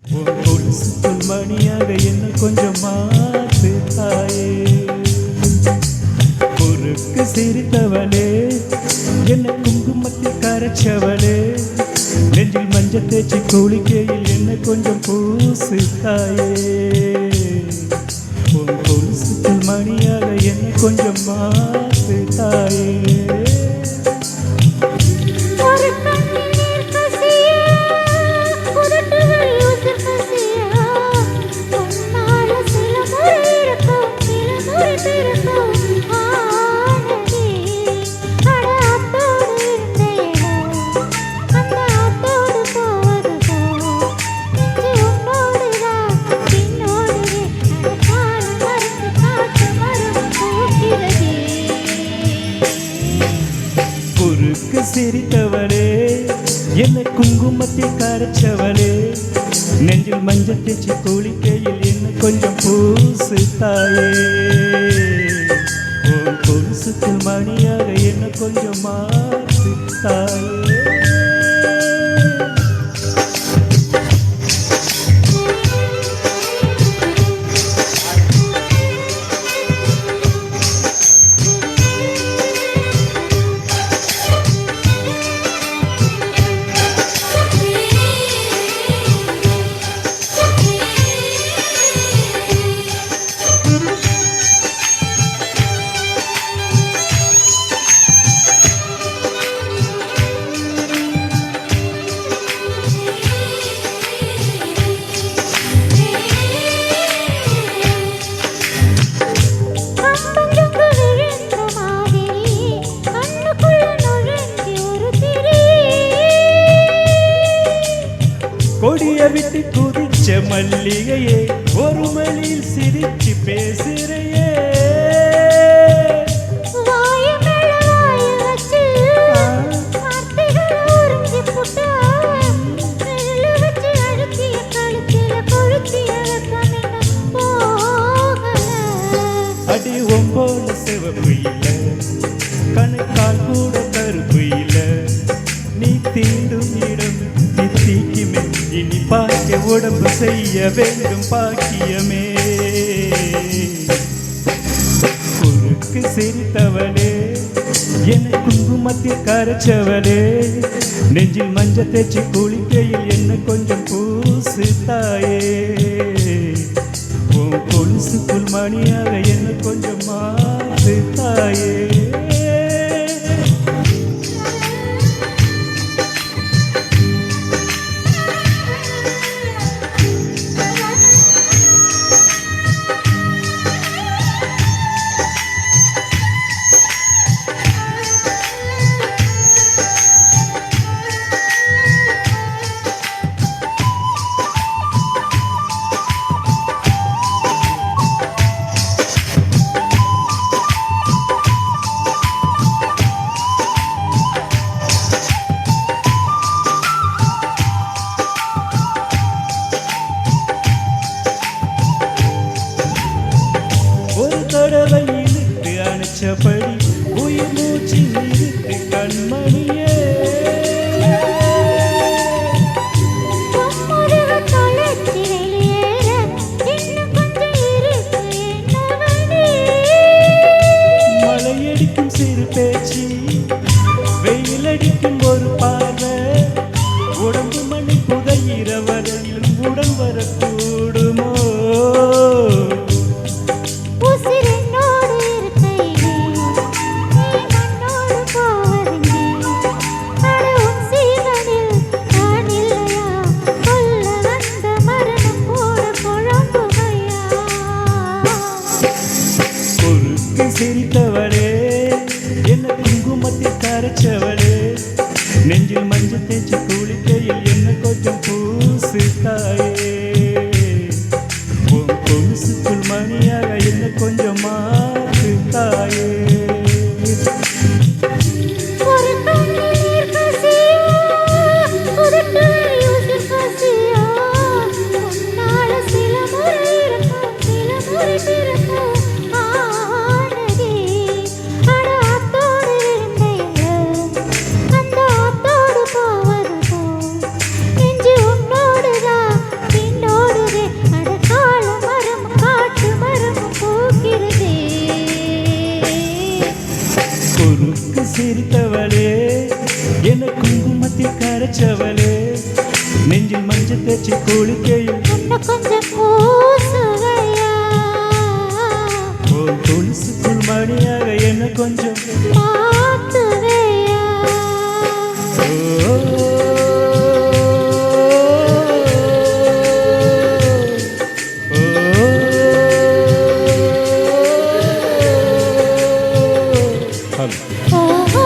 கொலுசுக்குள் மணியாக என்ன கொஞ்சம் மாத்து தாயே. பொறுக்கு சிரித்தவளே, என்ன குங்குமத்தில் கரைச்சவளே, நெஞ்சில் மஞ்சள் தேய்ச்சி குளிக்கையில் என்ன கொஞ்சம் பூசு தாயே. கொலுசுக்குள் மணியாக என்ன கொஞ்சம் மாத்து தாயே. சிரித்தவளே, என்ன குங்குமத்தில் கரைச்சவளே, நெஞ்சில் மஞ்சள் தேய்ச்சி குளிக்கையில் என்ன கொஞ்சம் பூசு தாயே. கொலுசுக்குள் மணியாக என்ன கொஞ்சம் மாத்து தாயே. கொடிய விட்டு குதிச்ச மல்லிகையே, ஒரு மொழியில் சிரிச்சு பேசுறையே. அடி ஒம்போல சிவப்பு இல்ல, கணக்கால் கூட கருப்பு இல்ல, நீ தீண்டும் இடம் தித்திக்குமே, இனி பாக்கிய உடம்பு செய்ய வேண்டும் பாக்கியமே. குறுக்கு சிரித்தவளே, என குங்குமத்தில் கரைச்சவளே, நெஞ்சில் மஞ்சள் தேய்ச்சி குளிக்கையில் என்ன கொஞ்சம் பூசு தாயே. கொலுசுக்குள் மணியாக என்ன கொஞ்சம் மாத்து தாயே. தடவை இழுத்து அணைச்சபடி உயிர் மூச்சு நிறுத்து கண்மணியே. மலையடிக்கும் சிறு பேச்சு, வெயிலடிக்கும் ஒரு பார்வை, உடம்பு மணி புதையிற வரையிலும் உடன் வரக்கூடுமோ. சிரித்தவளே, என்ன குங்குமத்தில் கரைச்சவளே, நெஞ்சில் மஞ்சள் தேய்ச்சி குளிக்கையில் என்ன கொஞ்சம் பூசு தாயே. பகலே நெஞ்சில் மஞ்சள் தேய்ச்சி குளிக்கையில் என்ன கொஞ்சம் பூசுவையா உன் துளசிக்குள் மணியாக என்ன கொஞ்சம் மாத்துவையா ஹலோ